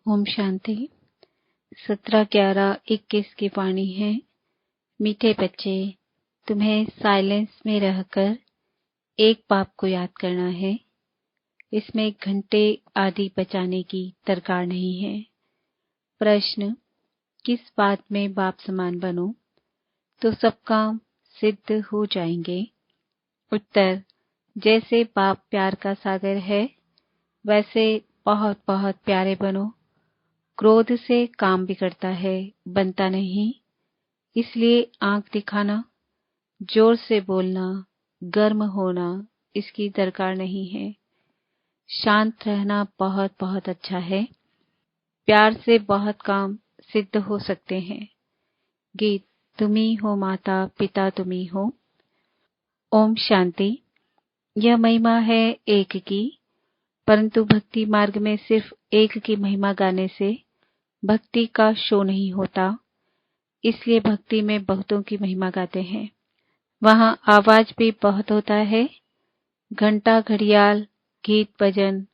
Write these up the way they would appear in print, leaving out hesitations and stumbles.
ओम शांति। 17/11/21 की वाणी है। मीठे बच्चे, तुम्हें साइलेंस में रहकर एक बाप को याद करना है। इसमें घंटे आदि बचाने की दरकार नहीं है। प्रश्न, किस बात में बाप समान बनो तो सब काम सिद्ध हो जाएंगे? उत्तर, जैसे बाप प्यार का सागर है वैसे बहुत बहुत प्यारे बनो। क्रोध से काम बिगड़ता है, बनता नहीं। इसलिए आंख दिखाना, जोर से बोलना, गर्म होना इसकी दरकार नहीं है। शांत रहना बहुत बहुत अच्छा है। प्यार से बहुत काम सिद्ध हो सकते हैं। गीत, तुम्ही हो माता पिता तुम्ही हो। ओम शांति। यह महिमा है एक की, परंतु भक्ति मार्ग में सिर्फ एक की महिमा गाने से भक्ति का शो नहीं होता। इसलिए भक्ति में बहुतों की महिमा गाते हैं। वहाँ आवाज भी बहुत होता है। घंटा, घड़ियाल, गीत, भजन,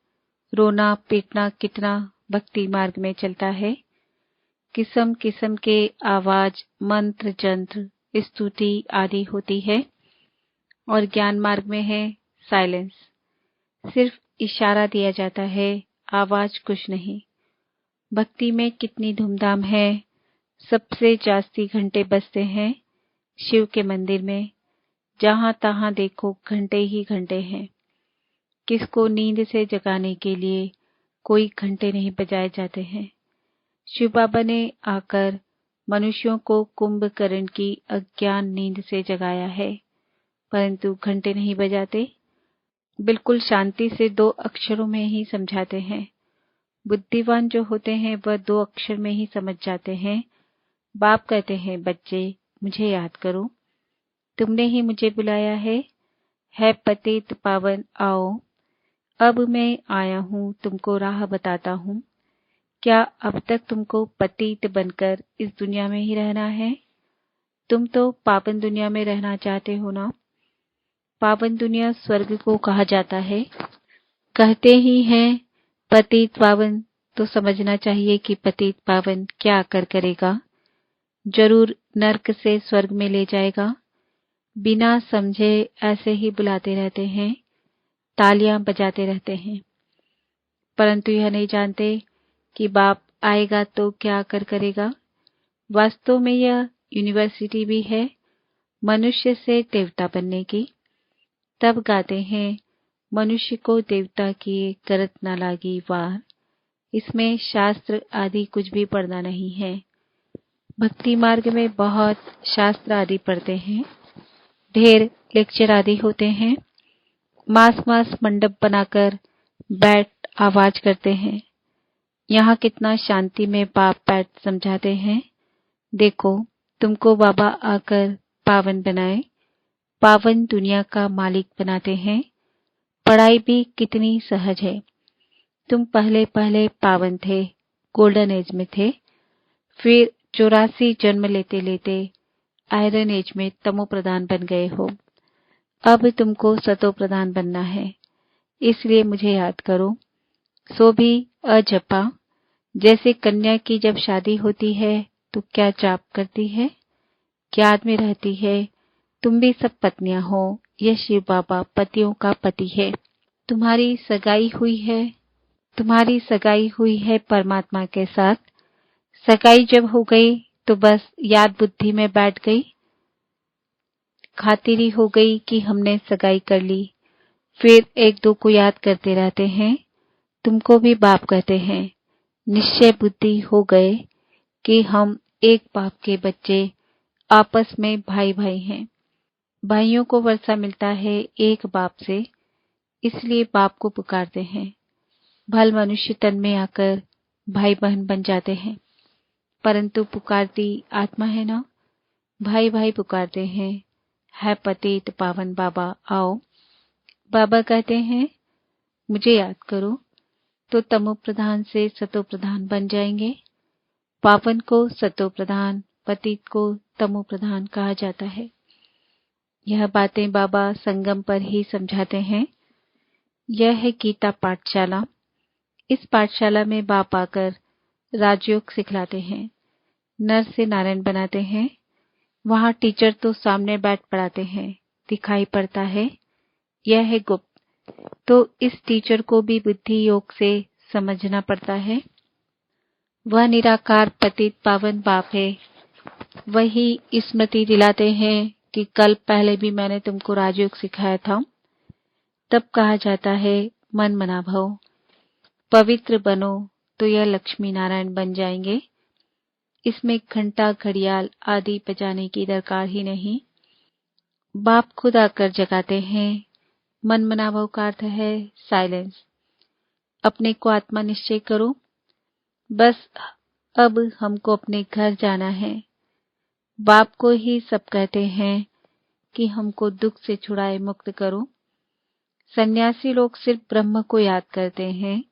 रोना पीटना कितना भक्ति मार्ग में चलता है। किस्म किस्म के आवाज, मंत्र, जंत्र, स्तुति आदि होती है। और ज्ञान मार्ग में है साइलेंस। सिर्फ इशारा दिया जाता है, आवाज कुछ नहीं। भक्ति में कितनी धूमधाम है। सबसे जास्ती घंटे बजते हैं शिव के मंदिर में। जहां तहां देखो घंटे ही घंटे हैं। किसको नींद से जगाने के लिए कोई घंटे नहीं बजाए जाते हैं। शिव बाबा ने आकर मनुष्यों को कुंभकर्ण की अज्ञान नींद से जगाया है, परंतु घंटे नहीं बजाते। बिल्कुल शांति से 2 अक्षरों में ही समझाते हैं। बुद्धिवान जो होते हैं वह 2 अक्षर में ही समझ जाते हैं। बाप कहते हैं, बच्चे मुझे याद करो, तुमने ही मुझे बुलाया है पतित पावन आओ। अब मैं आया हूँ, तुमको राह बताता हूँ। क्या अब तक तुमको पतित बनकर इस दुनिया में ही रहना है? तुम तो पावन दुनिया में रहना चाहते हो ना? पावन दुनिया स्वर्ग को कहा जाता है। कहते ही हैं पतित पावन, तो समझना चाहिए कि पतित पावन क्या करेगा। जरूर नरक से स्वर्ग में ले जाएगा। बिना समझे ऐसे ही बुलाते रहते हैं, तालियां बजाते रहते हैं, परंतु यह नहीं जानते कि बाप आएगा तो क्या करेगा। वास्तव में यह यूनिवर्सिटी भी है मनुष्य से देवता बनने की। तब गाते हैं, मनुष्य को देवता किए करत न लागी वार। इसमें शास्त्र आदि कुछ भी पढ़ना नहीं है। भक्ति मार्ग में बहुत शास्त्र आदि पढ़ते हैं, ढेर लेक्चर आदि होते हैं। मास मास मंडप बनाकर बैठ आवाज करते हैं। यहाँ कितना शांति में बाप बैठ समझाते हैं। देखो, तुमको बाबा आकर पावन बनाए, पावन दुनिया का मालिक बनाते हैं। पढ़ाई भी कितनी सहज है। तुम पहले पहले पावन थे, गोल्डन एज में थे। फिर 84 जन्म लेते लेते आयरन एज में तमो प्रधान बन गए हो। अब तुमको सतो प्रधान बनना है। इसलिए मुझे याद करो। सो भी अजपा। जैसे कन्या की जब शादी होती है तो क्या जाप करती है, याद में रहती है। तुम भी सब पत्नियां हो। यह शिव बाबा पतियों का पति है। तुम्हारी सगाई हुई है परमात्मा के साथ। सगाई जब हो गई तो बस याद बुद्धि में बैठ गई। खातिरी हो गई कि हमने सगाई कर ली। फिर एक दो को याद करते रहते हैं। तुमको भी बाप कहते हैं। निश्चय बुद्धि हो गए कि हम एक बाप के बच्चे, आपस में भाई भाई हैं। भाइयों को वर्षा मिलता है एक बाप से, इसलिए बाप को पुकारते हैं। भल मनुष्य तन में आकर भाई बहन बन जाते हैं, परंतु पुकारती आत्मा है ना। भाई भाई पुकारते हैं, है पतित पावन बाबा आओ। बाबा कहते हैं, मुझे याद करो तो तमो प्रधान से सतो प्रधान बन जाएंगे। पावन को सतो प्रधान, पतित को तमो प्रधान कहा जाता है। यह बातें बाबा संगम पर ही समझाते हैं। यह है गीता पाठशाला। इस पाठशाला में बाप आकर राजयोग सिखलाते हैं, नर से नारायण बनाते हैं। वहाँ टीचर तो सामने बैठ पढ़ाते हैं, दिखाई पड़ता है, यह है गुप्त। तो इस टीचर को भी बुद्धि योग से समझना पड़ता है। वह निराकार पतित पावन बाप है। वही स्मृति दिलाते हैं कि कल पहले भी मैंने तुमको राजयोग सिखाया था। तब कहा जाता है मन मना भव, पवित्र बनो तो यह लक्ष्मी नारायण बन जाएंगे। इसमें घंटा घड़ियाल आदि बजाने की दरकार ही नहीं। बाप खुद आकर जगाते हैं। मन मना भव का अर्थ है साइलेंस। अपने को आत्मा निश्चय करो, बस अब हमको अपने घर जाना है। बाप को ही सब कहते हैं कि हमको दुख से छुड़ाए मुक्त करो। सन्यासी लोग सिर्फ ब्रह्म को याद करते हैं।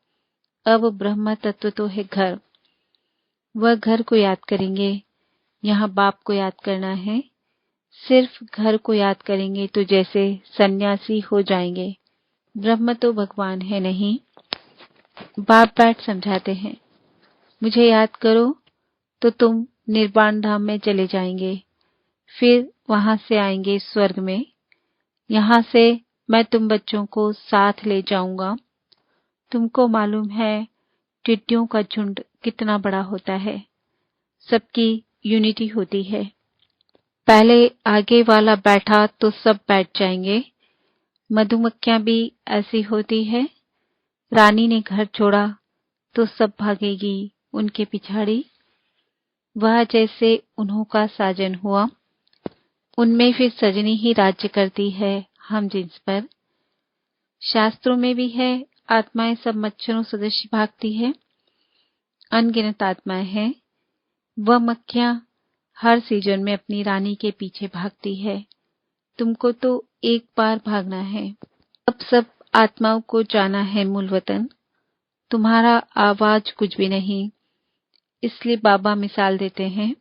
अब ब्रह्म तत्व तो है घर, वह घर को याद करेंगे। यहाँ बाप को याद करना है। सिर्फ घर को याद करेंगे तो जैसे सन्यासी हो जाएंगे। ब्रह्म तो भगवान है नहीं। बाप बैठ समझाते हैं, मुझे याद करो तो तुम निर्वाण धाम में चले जाएंगे, फिर वहां से आएंगे स्वर्ग में। यहाँ से मैं तुम बच्चों को साथ ले जाऊंगा। तुमको मालूम है टिड्डियों का झुंड कितना बड़ा होता है, सबकी यूनिटी होती है। पहले आगे वाला बैठा तो सब बैठ जाएंगे। मधुमक्खियां भी ऐसी होती है। रानी ने घर छोड़ा तो सब भागेगी उनके पिछाड़ी। वह जैसे उन्हों का साजन हुआ, उनमें फिर सजनी ही राज्य करती है हम जिन्स पर। शास्त्रों में भी है, आत्माएं सब मच्छरों सदृश भागती है। अनगिनत आत्माएं हैं। वह मक्खियां हर सीजन में अपनी रानी के पीछे भागती है। तुमको तो एक बार भागना है। अब सब आत्माओं को जाना है मूल वतन। तुम्हारा आवाज कुछ भी नहीं। इसलिए बाबा मिसाल देते हैं,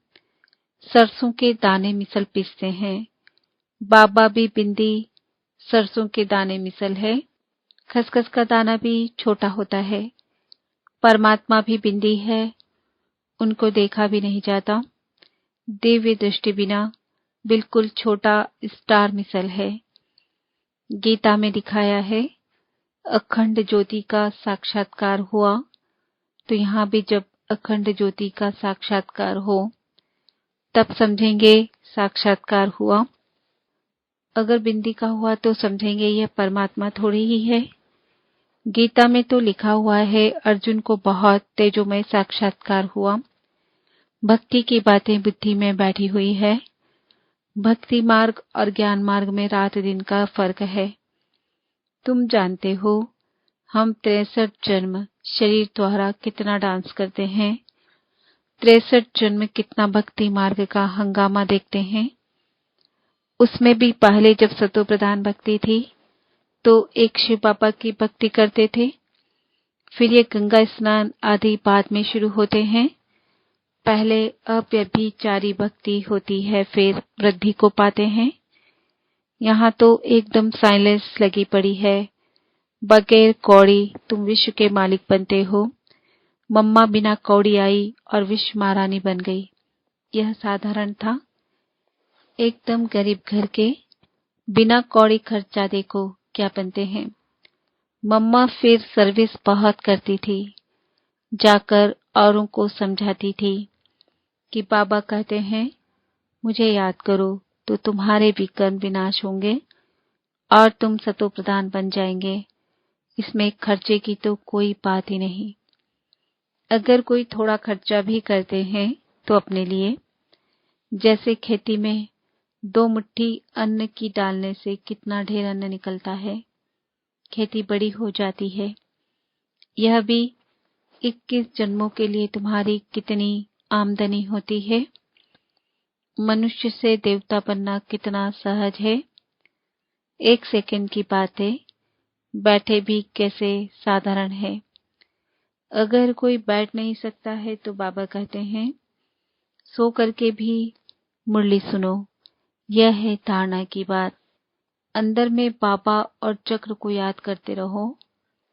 सरसों के दाने मिसल पीसते हैं। बाबा भी बिंदी सरसों के दाने मिसल है। खसखस का दाना भी छोटा होता है। परमात्मा भी बिंदी है, उनको देखा भी नहीं जाता। दिव्य दृष्टि बिना बिल्कुल छोटा स्टार मिसल है। गीता में दिखाया है, अखंड ज्योति का साक्षात्कार हुआ। तो यहाँ भी जब अखंड ज्योति का साक्षात्कार हो तब समझेंगे साक्षात्कार हुआ। अगर बिंदी का हुआ तो समझेंगे यह परमात्मा थोड़ी ही है। गीता में तो लिखा हुआ है अर्जुन को बहुत तेजोमय साक्षात्कार हुआ। भक्ति की बातें बुद्धि में बैठी हुई है। भक्ति मार्ग और ज्ञान मार्ग में रात दिन का फर्क है। तुम जानते हो हम 63 जन्म शरीर द्वारा कितना डांस करते हैं। 63 जन्म कितना भक्ति मार्ग का हंगामा देखते हैं। उसमें भी पहले जब सतो प्रधान भक्ति थी तो एक शिव बाबा की भक्ति करते थे। फिर ये गंगा स्नान आदि बाद में शुरू होते हैं। पहले अव्यभिचारी भक्ति होती है, फिर वृद्धि को पाते हैं। यहाँ तो एकदम साइलेंस लगी पड़ी है। बगैर कौड़ी तुम विश्व के मालिक बनते हो। मम्मा बिना कौड़ी आई और विश्व महारानी बन गई। यह साधारण था। एकदम गरीब घर के बिना कौड़ी खर्चा देखो क्या बनते हैं। मम्मा फिर सर्विस बहुत करती थी, जाकर औरों को समझाती थी कि बाबा कहते हैं मुझे याद करो तो तुम्हारे भी कर्म विनाश होंगे और तुम सतो प्रधान बन जाएंगे। इसमें खर्चे की तो कोई बात ही नहीं। अगर कोई थोड़ा खर्चा भी करते हैं तो अपने लिए। जैसे खेती में 2 मुट्ठी अन्न की डालने से कितना ढेर अन्न निकलता है, खेती बड़ी हो जाती है। यह भी 21 जन्मों के लिए तुम्हारी कितनी आमदनी होती है। मनुष्य से देवता बनना कितना सहज है। 1 सेकंड की बात है, बैठे भी कैसे साधारण है। अगर कोई बैठ नहीं सकता है तो बाबा कहते हैं सो करके भी मुरली सुनो। यह है धारणा की बात। अंदर में बाबा और चक्र को याद करते रहो।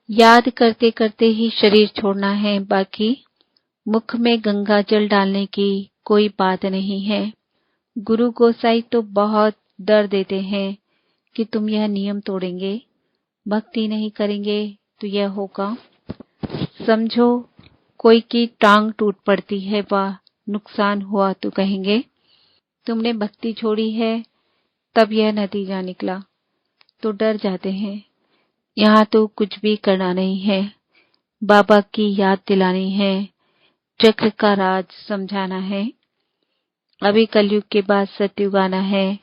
याद करते करते ही शरीर छोड़ना है, बाकी मुख में गंगा जल डालने की कोई बात नहीं है। गुरु गोसाई तो बहुत डर देते हैं कि तुम यह नियम तोड़ेंगे, भक्ति नहीं करेंगे तो यह होगा। समझो कोई की टांग टूट पड़ती है व नुकसान हुआ तो कहेंगे तुमने भक्ति छोड़ी है तब यह नतीजा निकला, तो डर जाते हैं। यहाँ तो कुछ भी करना नहीं है, बाबा की याद दिलानी है, चक्र का राज समझाना है। अभी कलयुग के बाद सतयुग आना है,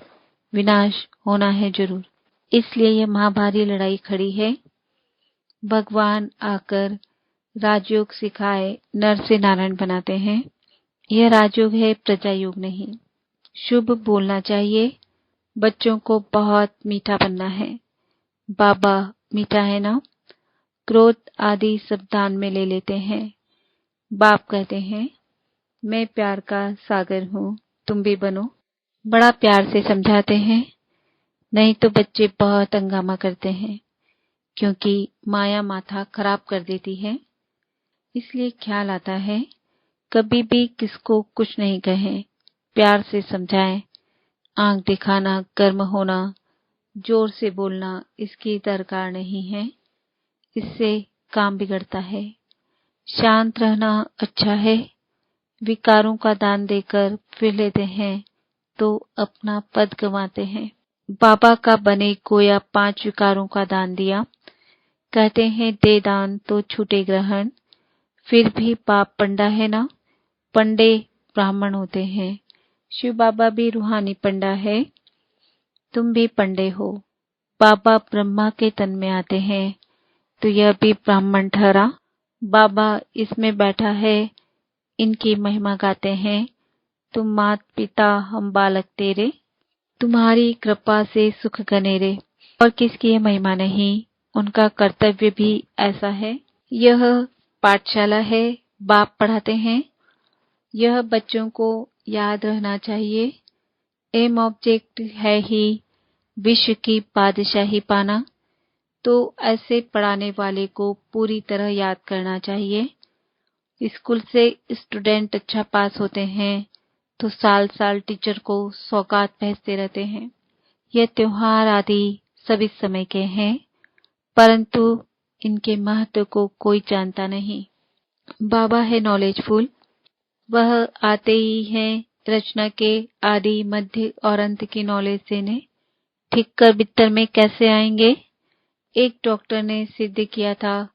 विनाश होना है जरूर, इसलिए यह महाभारी लड़ाई खड़ी है। भगवान आकर राजयोग सिखाए नर से नारायण बनाते हैं। यह राजयोग है, प्रजा योग नहीं। शुभ बोलना चाहिए, बच्चों को बहुत मीठा बनना है। बाबा मीठा है ना, क्रोध आदि सब दान में ले लेते हैं। बाप कहते हैं मैं प्यार का सागर हूँ, तुम भी बनो। बड़ा प्यार से समझाते हैं, नहीं तो बच्चे बहुत हंगामा करते हैं, क्योंकि माया माथा खराब कर देती है। इसलिए ख्याल आता है कभी भी किसको कुछ नहीं कहें, प्यार से समझाएं। आंख दिखाना, गर्म होना, जोर से बोलना इसकी दरकार नहीं है, इससे काम बिगड़ता है। शांत रहना अच्छा है। विकारों का दान देकर फिर लेते हैं तो अपना पद गंवाते हैं। बाबा का बने कोया 5 विकारों का दान दिया, कहते हैं दे दान तो छूटे ग्रहण। फिर भी बाप पंडा है ना, पंडे ब्राह्मण होते हैं। शिव बाबा भी रूहानी पंडा है, तुम भी पंडे हो। बाबा ब्रह्मा के तन में आते हैं तो यह भी ब्राह्मण ठहरा। बाबा इसमें बैठा है, इनकी महिमा गाते हैं। तुम मात पिता हम बालक तेरे, तुम्हारी कृपा से सुख गनेरे। और किसकी यह महिमा नहीं, उनका कर्तव्य भी ऐसा है। यह पाठशाला है, बाप पढ़ाते हैं। यह बच्चों को याद रहना चाहिए। एम ऑब्जेक्ट है ही विश्व की बादशाही पाना, तो ऐसे पढ़ाने वाले को पूरी तरह याद करना चाहिए। स्कूल से स्टूडेंट अच्छा पास होते हैं तो साल साल टीचर को सौगात भेजते रहते हैं। यह त्योहार आदि सब इस समय के हैं, परंतु इनके महत्व को कोई जानता नहीं। बाबा है नॉलेजफुल, वह आते ही हैं रचना के आदि मध्य और अंत की नॉलेज देने। ठीक कर बिस्तर में कैसे आएंगे। एक डॉक्टर ने सिद्ध किया था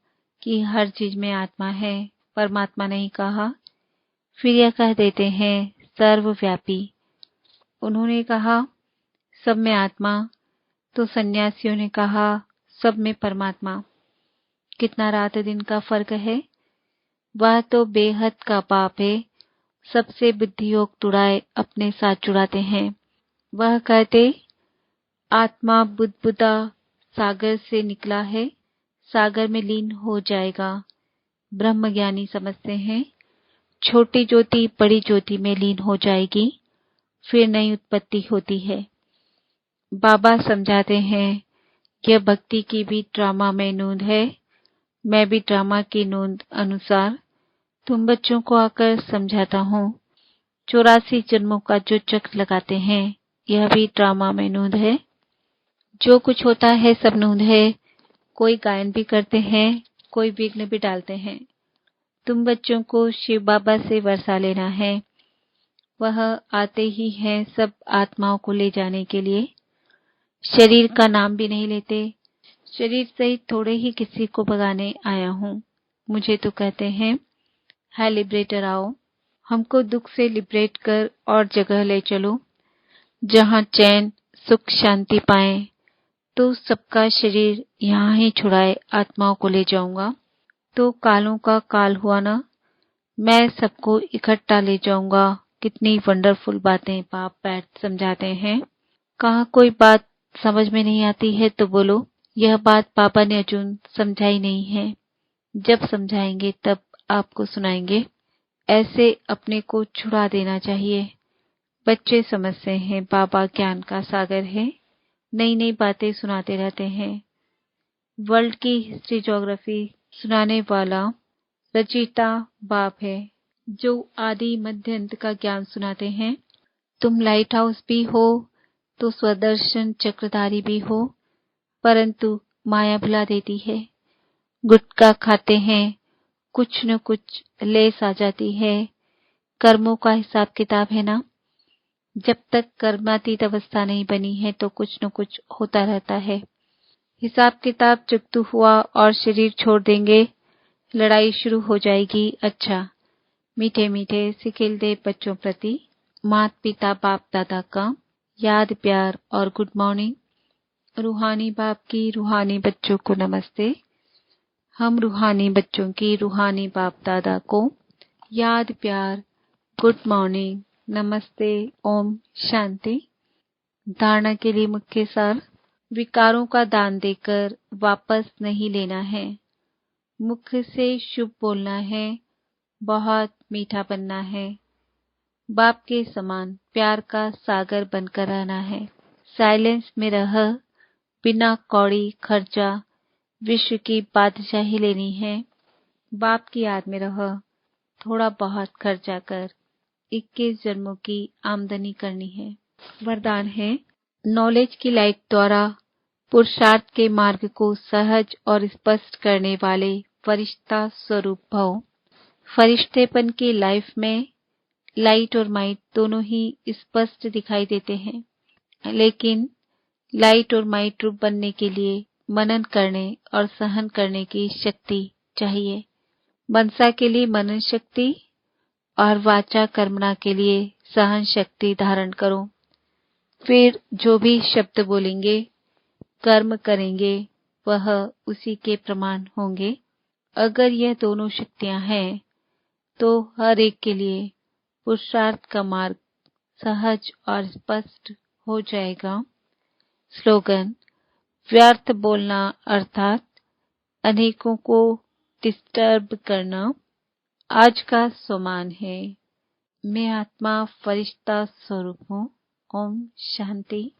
कि हर चीज में आत्मा है, परमात्मा नहीं कहा। फिर यह कह देते हैं सर्वव्यापी। उन्होंने कहा सब में आत्मा, तो सन्यासियों ने कहा सब में परमात्मा। कितना रात दिन का फर्क है। वह तो बेहद का बाप है, सबसे बुद्धि योग तुड़ाए अपने साथ चुराते हैं। वह कहते आत्मा बुदबुदा सागर से निकला है, सागर में लीन हो जाएगा। ब्रह्म ज्ञानी समझते हैं छोटी ज्योति बड़ी ज्योति में लीन हो जाएगी, फिर नई उत्पत्ति होती है। बाबा समझाते हैं यह भक्ति की भी ड्रामा में नोंद है, मैं भी ड्रामा की नोंद अनुसार तुम बच्चों को आकर समझाता हूँ। 84 जन्मों का जो चक्र लगाते हैं यह भी ड्रामा में नोंद है। जो कुछ होता है सब नोंद है। कोई गायन भी करते हैं, कोई विघ्न भी डालते हैं। तुम बच्चों को शिव बाबा से वर्षा लेना है, वह आते ही हैं सब आत्माओं को ले जाने के लिए। शरीर का नाम भी नहीं लेते, शरीर सहित थोड़े ही किसी को भगाने आया हूँ। मुझे तो कहते हैं है लिबरेटर आओ, हमको दुख से लिबरेट कर और जगह ले चलो जहाँ चैन सुख शांति पाए। तो सबका शरीर यहाँ ही छुड़ाए आत्माओं को ले जाऊंगा। तो कालों का काल हुआ ना, मैं सबको इकट्ठा ले जाऊंगा। कितनी वंडरफुल बातें बाप बैठ समझाते हैं। कहाँ कोई बात समझ में नहीं आती है तो बोलो, यह बात पापा ने अजून समझाई नहीं है, जब समझाएंगे तब आपको सुनाएंगे। ऐसे अपने को छुड़ा देना चाहिए। बच्चे समझते हैं बाबा ज्ञान का सागर है, नई नई बातें सुनाते रहते हैं। वर्ल्ड की हिस्ट्री ज्योग्राफी सुनाने वाला रचयिता बाप है। जो आदि मध्य अंत का ज्ञान सुनाते हैं। तुम लाइट हाउस भी हो तो स्वदर्शन चक्रधारी भी हो, परंतु माया भुला देती है। गुटखा खाते हैं, कुछ न कुछ लेस आ जाती है। कर्मों का हिसाब किताब है ना। जब तक कर्मातीत अवस्था नहीं बनी है तो कुछ न कुछ होता रहता है। हिसाब किताब चुकतू हुआ और शरीर छोड़ देंगे, लड़ाई शुरू हो जाएगी। अच्छा, मीठे मीठे सिखिलते बच्चों प्रति माता पिता बाप दादा का याद प्यार और गुड मॉर्निंग। रूहानी बाप की रूहानी बच्चों को नमस्ते। हम रूहानी बच्चों की रूहानी बाप दादा को याद प्यार गुड मॉर्निंग नमस्ते ओम शांति। धारणा के लिए मुख्य सार। विकारों का दान देकर वापस नहीं लेना है। मुख से शुभ बोलना है, बहुत मीठा बनना है। बाप के समान प्यार का सागर बनकर रहना है। साइलेंस में रह, बिना कौड़ी खर्चा विश्व की बादशाही लेनी है। बाप की याद में रह, थोड़ा बहुत खर्चा कर 21 जन्मों की आमदनी करनी है। वरदान है, नॉलेज की लाइट द्वारा पुरुषार्थ के मार्ग को सहज और स्पष्ट करने वाले फरिश्ता स्वरूप भव। फरिश्तेपन की लाइफ में लाइट और माइट दोनों ही स्पष्ट दिखाई देते हैं, लेकिन लाइट और माइट रूप बनने के लिए मनन करने और सहन करने की शक्ति चाहिए। मनसा के लिए मनन शक्ति और वाचा कर्मणा के लिए सहन शक्ति धारण करो। फिर जो भी शब्द बोलेंगे, कर्म करेंगे, वह उसी के प्रमाण होंगे। अगर यह दोनों शक्तियां हैं तो हर एक के लिए पुरुषार्थ का मार्ग सहज और स्पष्ट हो जाएगा। स्लोगन, व्यर्थ बोलना अर्थात अनेकों को डिस्टर्ब करना। आज का स्वमान है, मैं आत्मा फरिश्ता स्वरूप हूँ। ओम शांति।